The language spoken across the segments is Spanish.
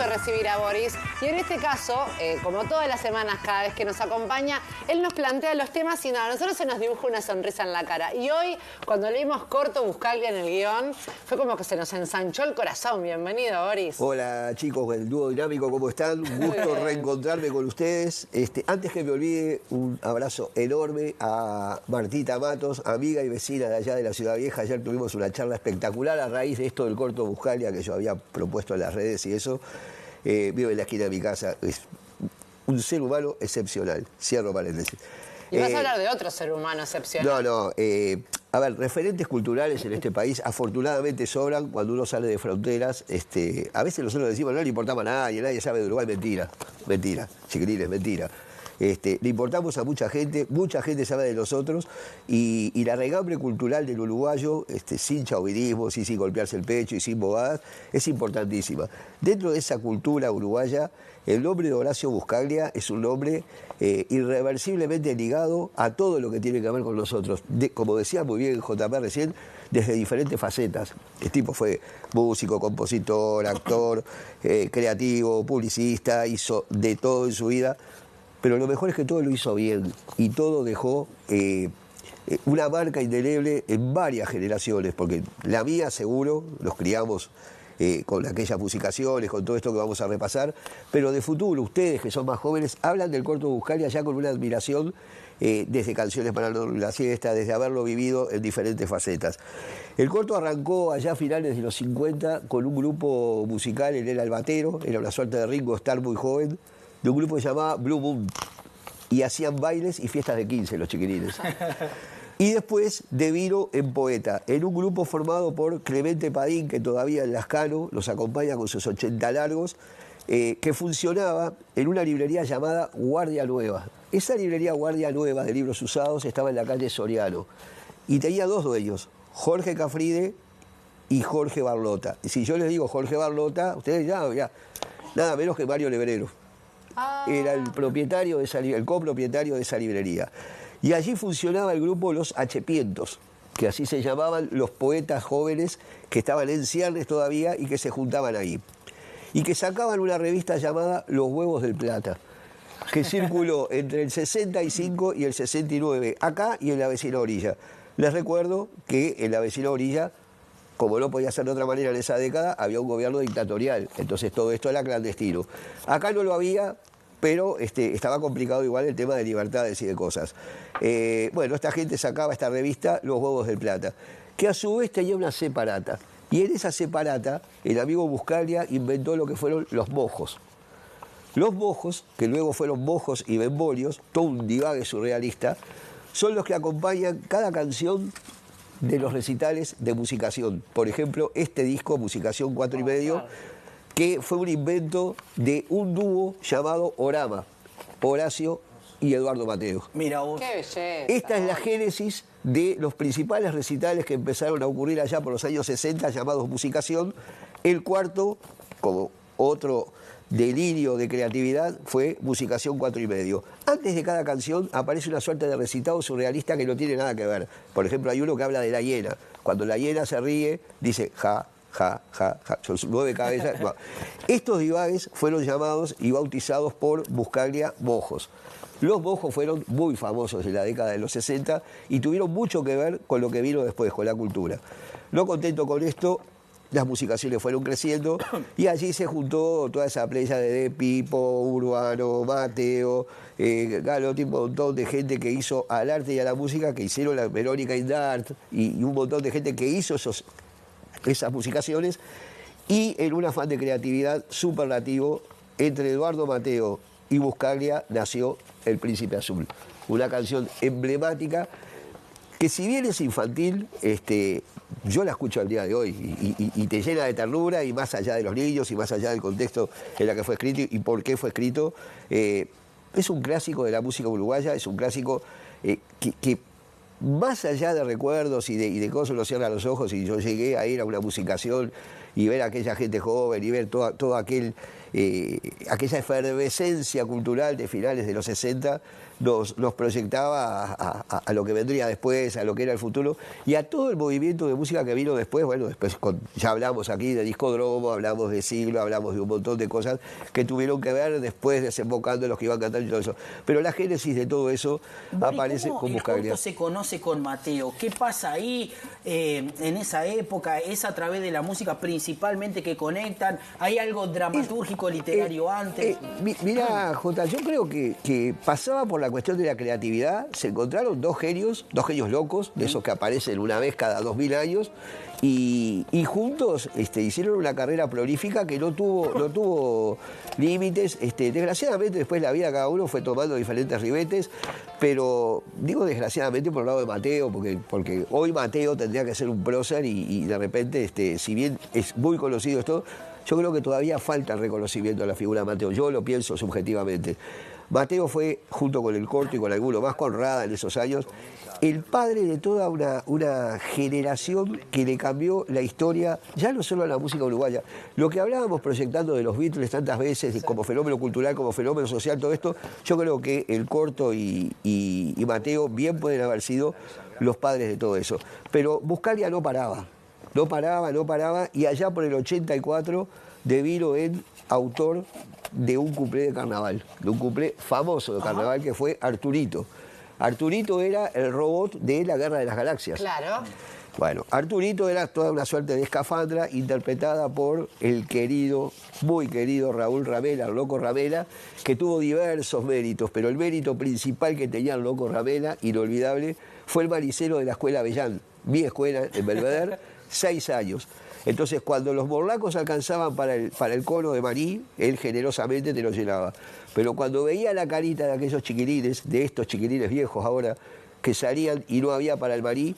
gusto recibir a Boris. Y en este caso, como todas las semanas, cada vez que nos acompaña, él nos plantea los temas y a nosotros se nos dibuja una sonrisa en la cara. Y hoy, cuando leímos Corto Buscaglia en el guión, fue como que se nos ensanchó el corazón. Bienvenido, Boris. Hola, chicos del dúo dinámico, ¿cómo están? Un gusto reencontrarme con ustedes. Antes que me olvide, un abrazo enorme a Martita Matos, amiga y vecina de allá de la Ciudad Vieja. Ayer tuvimos una charla espectacular a raíz de esto del Corto Buscaglia que yo había propuesto en las redes y eso. Vive en la esquina de mi casa. Es un ser humano excepcional. Cierro paréntesis. Y vas a hablar de otro ser humano excepcional. No. A ver, referentes culturales en este país afortunadamente sobran cuando uno sale de fronteras. A veces nosotros decimos, no le importaba a nadie sabe de Uruguay. Mentira, chiquilines, mentira. Le importamos a mucha gente sabe de nosotros y la regambre cultural del uruguayo, sin chauvinismo, sin golpearse el pecho y sin bobadas, es importantísima. Dentro de esa cultura uruguaya, el nombre de Horacio Buscaglia es un nombre irreversiblemente ligado a todo lo que tiene que ver con nosotros. Como decía muy bien JP recién, desde diferentes facetas. El tipo fue músico, compositor, actor, creativo, publicista, hizo de todo en su vida. Pero lo mejor es que todo lo hizo bien y todo dejó una marca indeleble en varias generaciones, porque la mía seguro, los criamos con aquellas musicaciones, con todo esto que vamos a repasar, pero de futuro, ustedes que son más jóvenes, hablan del Corto Buscaglia ya con una admiración desde Canciones para la Siesta, desde haberlo vivido en diferentes facetas. El Corto arrancó allá a finales de los 50 con un grupo musical, él era el batero, era una suerte de Ringo Starr muy joven, de un grupo que se llamaba Blue Moon, y hacían bailes y fiestas de 15 los chiquilines. Y después de Viro en Poeta, en un grupo formado por Clemente Padín, que todavía en Lascano los acompaña con sus 80 largos, que funcionaba en una librería llamada Guardia Nueva. Esa librería Guardia Nueva de libros usados estaba en la calle Soriano y tenía dos dueños, Jorge Cafride y Jorge Barlota. Y si yo les digo Jorge Barlota, ustedes ya nada menos que Mario Lebrero. Era el propietario de el copropietario de esa librería. Y allí funcionaba el grupo Los Achepientos, que así se llamaban los poetas jóvenes que estaban en ciernes todavía y que se juntaban ahí. Y que sacaban una revista llamada Los Huevos del Plata, que circuló entre el 65 y el 69, acá y en la vecina orilla. Les recuerdo que en la vecina orilla, como no podía ser de otra manera en esa década, había un gobierno dictatorial, entonces todo esto era clandestino. Acá no lo había, pero estaba complicado igual el tema de libertades y de cosas. Bueno, esta gente sacaba esta revista Los Huevos del Plata, que a su vez tenía una separata. Y en esa separata, el amigo Buscaglia inventó lo que fueron los mojos. Los mojos, que luego fueron mojos y bembolios, todo un divague surrealista, son los que acompañan cada canción de los recitales de musicación. Por ejemplo, este disco, Musicación 4 y medio, que fue un invento de un dúo llamado Orama, Horacio y Eduardo Mateo. Mira vos. ¡Qué belleza! Esta es la génesis de los principales recitales que empezaron a ocurrir allá por los años 60, llamados Musicación. El cuarto, como otro delirio de creatividad, fue Musicación 4 y medio. Antes de cada canción aparece una suerte de recitado surrealista que no tiene nada que ver. Por ejemplo, hay uno que habla de la hiena. Cuando la hiena se ríe, dice ja, ja, ja, ja. Son 9 cabezas. No. Estos divagues fueron llamados y bautizados por Buscaglia mojos. Los mojos fueron muy famosos en la década de los 60 y tuvieron mucho que ver con lo que vino después, con la cultura. No contento con esto, las musicaciones fueron creciendo y allí se juntó toda esa playa de Pipo, Urbano, Mateo, Galotti, un montón de gente que hizo al arte y a la música, que hicieron la Verónica Indart y un montón de gente que hizo esas musicaciones, y en un afán de creatividad superlativo entre Eduardo Mateo y Buscaglia nació El Príncipe Azul, una canción emblemática que si bien es infantil, yo la escucho al día de hoy y te llena de ternura, y más allá de los niños y más allá del contexto en el que fue escrito y por qué fue escrito, es un clásico de la música uruguaya, es un clásico que más allá de recuerdos y de cosas, uno cierra los ojos y yo llegué a ir a una musicación y ver a aquella gente joven y ver todo aquel aquella efervescencia cultural de finales de los 60 nos proyectaba a lo que vendría después, a lo que era el futuro, y a todo el movimiento de música que vino después. Bueno, después ya hablamos aquí de Discodromo, hablamos de Siglo, hablamos de un montón de cosas que tuvieron que ver después desembocando los que iban cantando y todo eso. Pero la génesis de todo eso aparece con Buscaglia. ¿Cómo se conoce con Mateo? ¿Qué pasa ahí en esa época? ¿Es a través de la música principalmente que conectan? ¿Hay algo dramatúrgico, literario antes? Mirá, Jota, yo creo que pasaba por la cuestión de la creatividad. Se encontraron dos genios locos, de esos que aparecen una vez cada 2000 años, y juntos hicieron una carrera prolífica que no tuvo límites. Desgraciadamente después la vida de cada uno fue tomando diferentes ribetes, pero digo desgraciadamente por el lado de Mateo, porque hoy Mateo tendría que ser un prócer y de repente, si bien es muy conocido esto, yo creo que todavía falta el reconocimiento de la figura de Mateo. Yo lo pienso subjetivamente. Mateo fue, junto con el Corto y con alguno más, Conrada en esos años, el padre de toda una generación que le cambió la historia, ya no solo a la música uruguaya. Lo que hablábamos proyectando de los Beatles tantas veces, como fenómeno cultural, como fenómeno social, todo esto, yo creo que el Corto y Mateo bien pueden haber sido los padres de todo eso. Pero Buscaglia no paraba, y allá por el 84 devino en autor de un cuplé de carnaval, de un cuplé famoso de carnaval que fue Arturito. Arturito era el robot de la Guerra de las Galaxias. Claro. Bueno, Arturito era toda una suerte de escafandra interpretada por el querido, muy querido Raúl Ramela, el Loco Ramela, que tuvo diversos méritos, pero el mérito principal que tenía el Loco Ramela, inolvidable, fue el manicero de la Escuela Avellán, mi escuela en Belvedere, 6 años. Entonces, cuando los morlacos alcanzaban para el cono de maní, él generosamente te lo llenaba. Pero cuando veía la carita de aquellos chiquilines, de estos chiquilines viejos ahora, que salían y no había para el maní,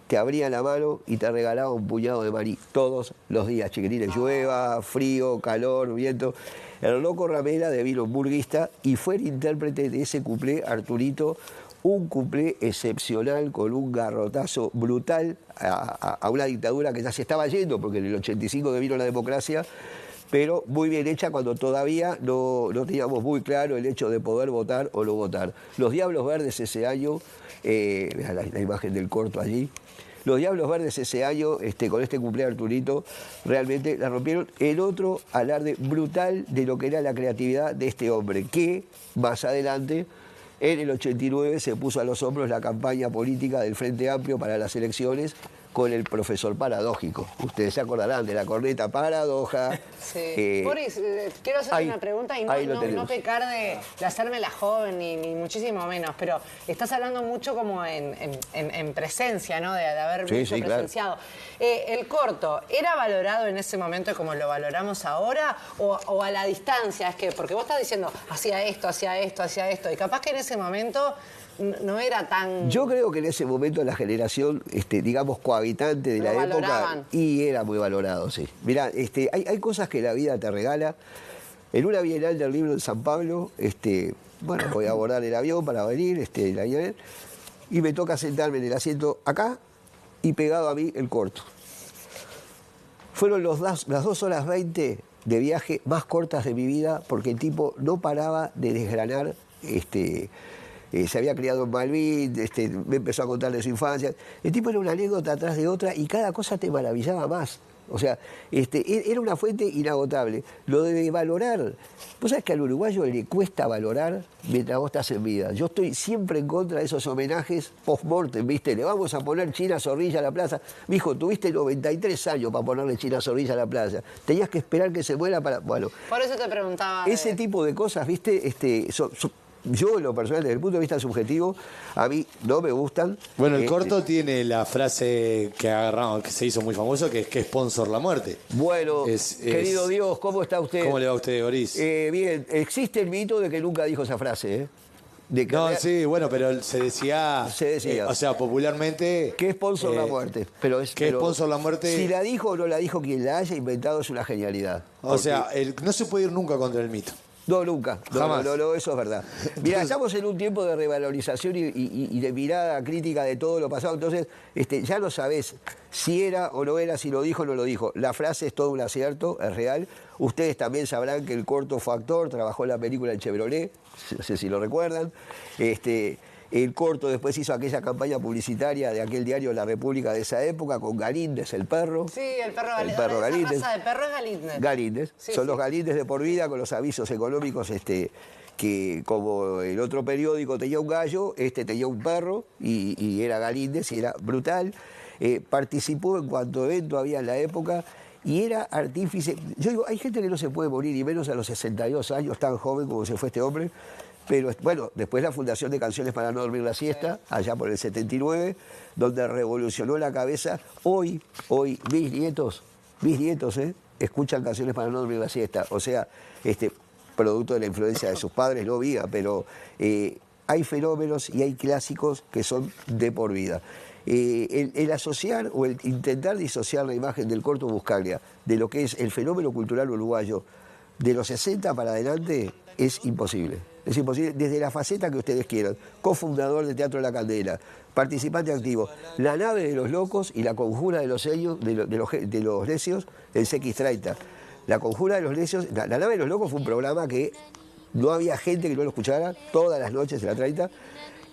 te abría la mano y te regalaba un puñado de maní todos los días, chiquilines. Llueva, frío, calor, viento. El Loco Ramela devino burguista y fue el intérprete de ese cuplé, Arturito, un cuplé excepcional con un garrotazo brutal a una dictadura que ya se estaba yendo, porque en el 85 devino la democracia, pero muy bien hecha cuando todavía no teníamos muy claro el hecho de poder votar o no votar. Los Diablos Verdes ese año, la imagen del Corto allí, los Diablos Verdes ese año, con este cumpleaños Arturito, realmente la rompieron en otro alarde brutal de lo que era la creatividad de este hombre, que más adelante, en el 89, se puso a los hombros la campaña política del Frente Amplio para las elecciones con el profesor paradójico. Ustedes se acordarán de la corneta paradoja. Sí. Boris, quiero hacer una pregunta y no pecar de hacerme la joven ni muchísimo menos, pero estás hablando mucho como en presencia, ¿no? De haber mucho presenciado. Claro. ¿El Corto era valorado en ese momento como lo valoramos ahora o a la distancia? Es que, porque vos estás diciendo, hacía esto, y capaz que en ese momento no era tan... Yo creo que en ese momento la generación, digamos, cohabitante de la época, y era muy valorado, sí. Mirá, hay cosas que la vida te regala. En una Bienal del Libro en San Pablo, bueno, voy a abordar el avión para venir, y me toca sentarme en el asiento acá y pegado a mí el Corto. Fueron las 2 horas 20 de viaje más cortas de mi vida, porque el tipo no paraba de desgranar, se había criado en Malvin, me empezó a contar de su infancia. El tipo era una anécdota atrás de otra y cada cosa te maravillaba más. O sea, era una fuente inagotable. Lo de valorar, vos sabés que al uruguayo le cuesta valorar mientras vos estás en vida. Yo estoy siempre en contra de esos homenajes post-mortem, ¿viste? Le vamos a poner China Zorrilla a la plaza. Mijo, tuviste 93 años para ponerle China Zorrilla a la plaza. Tenías que esperar que se muera para... Bueno. Por eso te preguntaba. Ese tipo de cosas, ¿viste? Yo, en lo personal, desde el punto de vista subjetivo, a mí no me gustan. Bueno, el Corto tiene la frase que agarramos, que se hizo muy famoso, que es que sponsor la muerte. Bueno, querido Dios, ¿cómo está usted? ¿Cómo le va a usted, Boris? Bien, existe el mito de que nunca dijo esa frase, sí, bueno, pero se decía. O sea, popularmente. Que sponsor la muerte. Sponsor la muerte. Si la dijo o no la dijo, quien la haya inventado es una genialidad. O sea, no se puede ir nunca contra el mito. No, nunca. No, Jamás. no, eso es verdad. Mira, estamos en un tiempo de revalorización y de mirada crítica de todo lo pasado. Entonces, ya no sabés si era o no era, si lo dijo o no lo dijo. La frase es todo un acierto, es real. Ustedes también sabrán que el corto fue actor, trabajó en la película El Chevrolet, no sé si lo recuerdan. El corto después hizo aquella campaña publicitaria de aquel diario La República de esa época con Galíndez, el perro. Sí, el perro Galíndez. El perro Galíndez. Esa raza de perro es Galíndez. Galíndez. Sí, Son sí. los Galíndez de por vida con los avisos económicos que como el otro periódico tenía un gallo, tenía un perro y era Galíndez y era brutal. Participó en cuanto evento había en la época y era artífice. Yo digo, hay gente que no se puede morir, y menos a los 62 años, tan joven como se fue este hombre. Pero bueno, después la Fundación de Canciones para no dormir la siesta, allá por el 79, donde revolucionó la cabeza. Hoy, mis nietos, escuchan Canciones para no dormir la siesta. O sea, producto de la influencia de sus padres, no viva, pero hay fenómenos y hay clásicos que son de por vida. El asociar o el intentar disociar la imagen del corto Buscaglia de lo que es el fenómeno cultural uruguayo de los 60 para adelante es imposible. Es imposible desde la faceta que ustedes quieran. Cofundador de Teatro La Candela, participante activo, La Nave de los Locos y La Conjura de los Necios en CX30. La Conjura de los Necios, la Nave de los Locos fue un programa que no había gente que no lo escuchara todas las noches en la 30.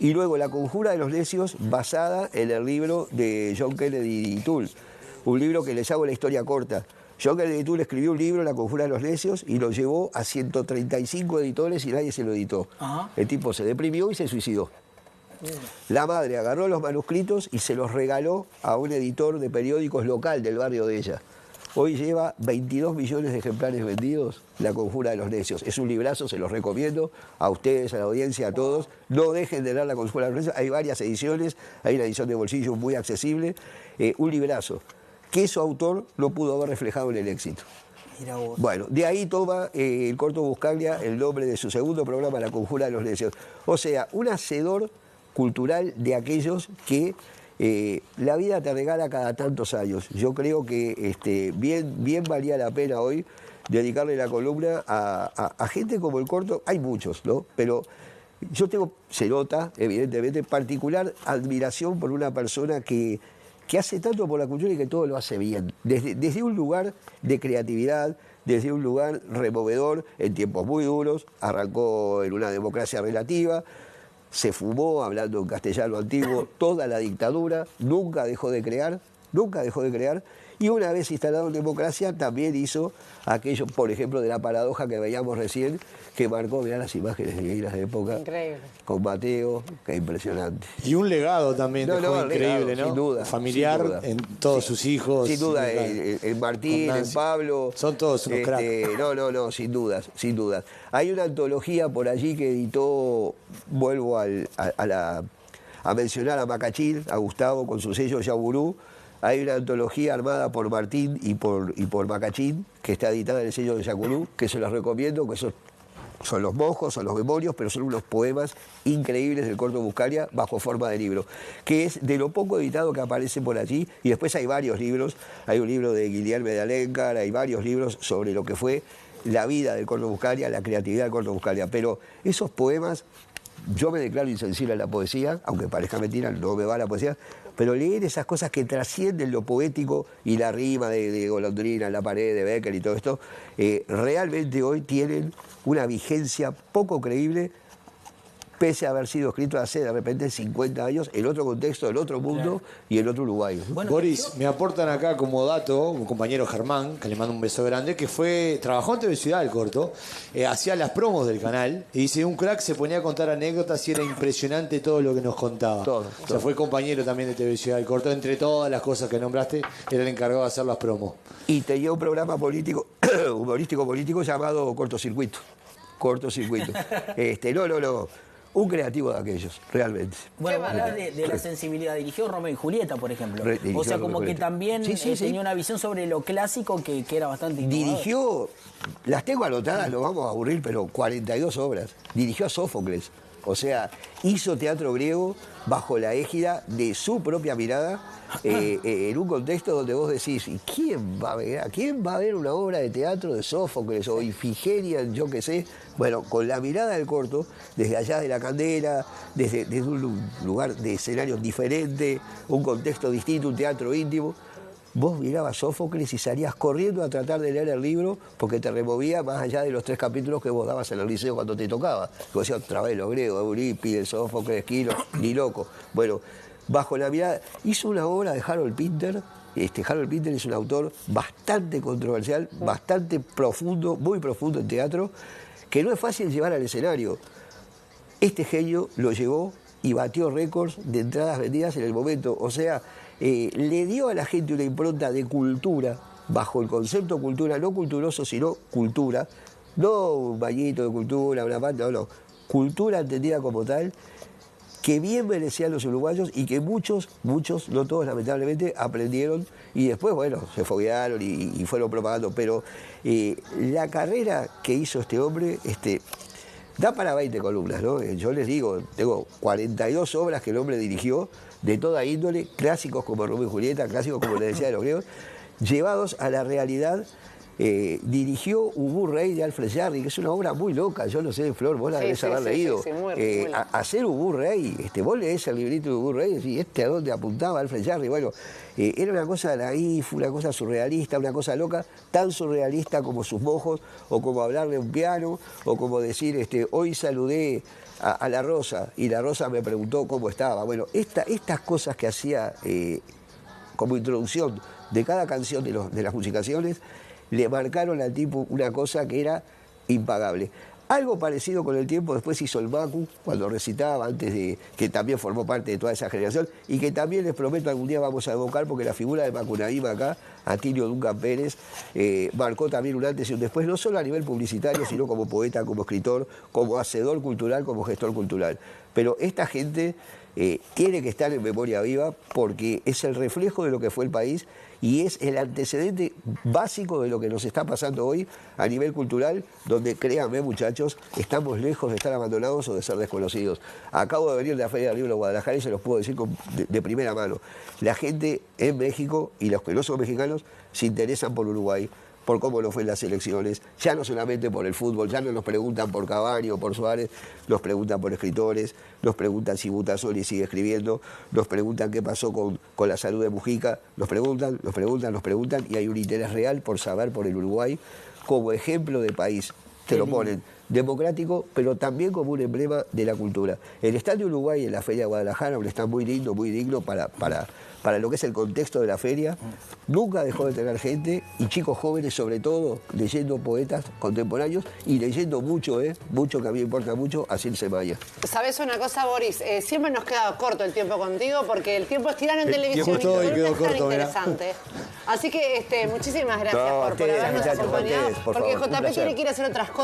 Y luego La Conjura de los Necios, basada en el libro de John Kennedy Toole, un libro que les hago la historia corta. John Kennedy Toole escribió un libro, La Conjura de los Necios, y lo llevó a 135 editores y nadie se lo editó. Ajá. El tipo se deprimió y se suicidó. La madre agarró los manuscritos y se los regaló a un editor de periódicos local del barrio de ella. Hoy lleva 22 millones de ejemplares vendidos, La Conjura de los Necios. Es un librazo, se los recomiendo a ustedes, a la audiencia, a todos. No dejen de leer La Conjura de los Necios. Hay varias ediciones, hay una edición de bolsillo muy accesible. Un librazo que su autor no pudo haber reflejado en el éxito. Mira vos. Bueno, de ahí toma el corto Buscaglia el nombre de su segundo programa, La Conjura de los Necios. O sea, un hacedor cultural de aquellos que la vida te regala cada tantos años. Yo creo que bien valía la pena hoy dedicarle la columna a gente como el corto. Hay muchos, ¿no? Pero yo tengo, se nota, evidentemente, particular admiración por una persona que hace tanto por la cultura y que todo lo hace bien. Desde un lugar de creatividad, desde un lugar removedor, en tiempos muy duros, arrancó en una democracia relativa, se fumó, hablando en castellano antiguo, toda la dictadura, nunca dejó de crear, y una vez instalado en democracia también hizo aquello, por ejemplo, de la paradoja que veíamos recién, que marcó, mirá las imágenes divinas de época, Increíble. con Mateo, que impresionante. Y un legado también dejó increíble, legado, ¿no? sin duda, Familiar sin duda. en todos sus hijos. Sin duda, claro. el Martín, el Pablo. Son todos unos cracks. No, sin dudas. Hay una antología por allí que editó, vuelvo a mencionar a Macachín, a Gustavo, con su sello Yaburú. Hay una antología armada por Martín y por Macachín, que está editada en el sello de Yaburú, que se los recomiendo, que son los mojos, son los memorios, pero son unos poemas increíbles del corto Buscaglia bajo forma de libro, que es de lo poco editado que aparece por allí. Y después hay varios libros, hay un libro de Guillermo de Alencar, hay varios libros sobre lo que fue la vida del corto Buscaglia, la creatividad del corto Buscaglia. Pero esos poemas, yo me declaro insensible a la poesía, aunque parezca mentira, no me va la poesía, pero leer esas cosas que trascienden lo poético y la rima de Golondrina, La Pared, de Becker y todo esto, realmente hoy tienen una vigencia poco creíble, pese a haber sido escrito hace de repente 50 años, en otro contexto, en otro mundo y en otro Uruguay. Bueno, Boris, me aportan acá como dato un compañero Germán, que le mando un beso grande, que trabajó en TV Ciudad el corto, hacía las promos del canal, y dice, un crack se ponía a contar anécdotas y era impresionante todo lo que nos contaba. Todo. O sea, fue compañero también de TV Ciudad el corto, entre todas las cosas que nombraste, era el encargado de hacer las promos. Y tenía un programa político, humorístico político llamado Cortocircuito. No. Un creativo de aquellos, realmente. Bueno, hablar de la sensibilidad. Dirigió Romeo y Julieta, por ejemplo. Dirigió O sea, como Romeo y que Julieta. también Sí. tenía una visión sobre lo clásico que era bastante innovador. Dirigió, las tengo anotadas, lo vamos a aburrir, pero 42 obras. Dirigió a Sófocles. O sea, hizo teatro griego bajo la égida de su propia mirada, en un contexto donde vos decís, ¿y quién va a ver? ¿A quién va a ver una obra de teatro de Sófocles o Ifigenia, yo qué sé? Bueno, con la mirada del corto, desde allá de la candela, desde un lugar de escenarios diferente, un contexto distinto, un teatro íntimo, vos mirabas Sófocles y salías corriendo a tratar de leer el libro porque te removía más allá de los 3 capítulos que vos dabas en el liceo cuando te tocaba. Vos decías otra vez los griegos, Eurípides, Sófocles, Esquilo, ni loco. Bueno, bajo la mirada, hizo una obra de Harold Pinter. Harold Pinter es un autor bastante controversial, bastante profundo, muy profundo en teatro, que no es fácil llevar al escenario. Este genio lo llevó y batió récords de entradas vendidas en el momento. O sea, le dio a la gente una impronta de cultura, bajo el concepto cultura, no culturoso, sino cultura, no un bañito de cultura, una pata, no, cultura entendida como tal, que bien merecían los uruguayos y que muchos, no todos lamentablemente, aprendieron y después, bueno, se foguearon y fueron propagando. Pero la carrera que hizo este hombre, da para 20 columnas, ¿no? Yo les digo, tengo 42 obras que el hombre dirigió, de toda índole, clásicos como Romeo y Julieta, clásicos como les decía de los griegos, llevados a la realidad. Dirigió Ubu Rey de Alfred Jarry, que es una obra muy loca, yo no sé, Flor, vos la debes haber leído. Sí, muy hacer Ubu Rey, vos leés el librito de Ubu Rey y decís, ¿a dónde apuntaba Alfred Jarry? Bueno, era una cosa naif, una cosa surrealista, una cosa loca, tan surrealista como sus mojos, o como hablarle a un piano, o como decir, hoy saludé a la Rosa, y la Rosa me preguntó cómo estaba. Bueno, estas cosas que hacía como introducción de cada canción de las musicaciones, le marcaron al tipo una cosa que era impagable. Algo parecido con el tiempo después hizo el Macu, cuando recitaba, antes de que también formó parte de toda esa generación, y que también les prometo algún día vamos a evocar, porque la figura de Macu Naim acá, Atilio Duncan Pérez, marcó también un antes y un después, no solo a nivel publicitario, sino como poeta, como escritor, como hacedor cultural, como gestor cultural. Pero esta gente tiene que estar en memoria viva porque es el reflejo de lo que fue el país y es el antecedente básico de lo que nos está pasando hoy a nivel cultural, donde, créanme muchachos, estamos lejos de estar abandonados o de ser desconocidos. Acabo de venir de la Feria del Libro de Guadalajara y se los puedo decir de primera mano. La gente en México y los que no son mexicanos se interesan por Uruguay, por cómo nos fue en las elecciones, ya no solamente por el fútbol, ya no nos preguntan por Cavani o por Suárez, nos preguntan por escritores, nos preguntan si Butasoli sigue escribiendo, nos preguntan qué pasó con la salud de Mujica, nos preguntan, y hay un interés real por saber por el Uruguay como ejemplo de país. Te lo ponen democrático, pero también como un emblema de la cultura. El stand de Uruguay en la Feria de Guadalajara, un stand muy lindo, muy digno para lo que es el contexto de la feria, nunca dejó de tener gente y chicos jóvenes sobre todo leyendo poetas contemporáneos y leyendo mucho que a mí me importa mucho, a Circe Maya. ¿Sabes una cosa, Boris? Siempre nos queda corto el tiempo contigo porque el tiempo es tirano en televisión y todo es quedó tan corto, interesante. Así que muchísimas gracias No, por ustedes, habernos muchachos, acompañado, ustedes, por porque favor, un JP placer. quiere ir a hacer otras cosas.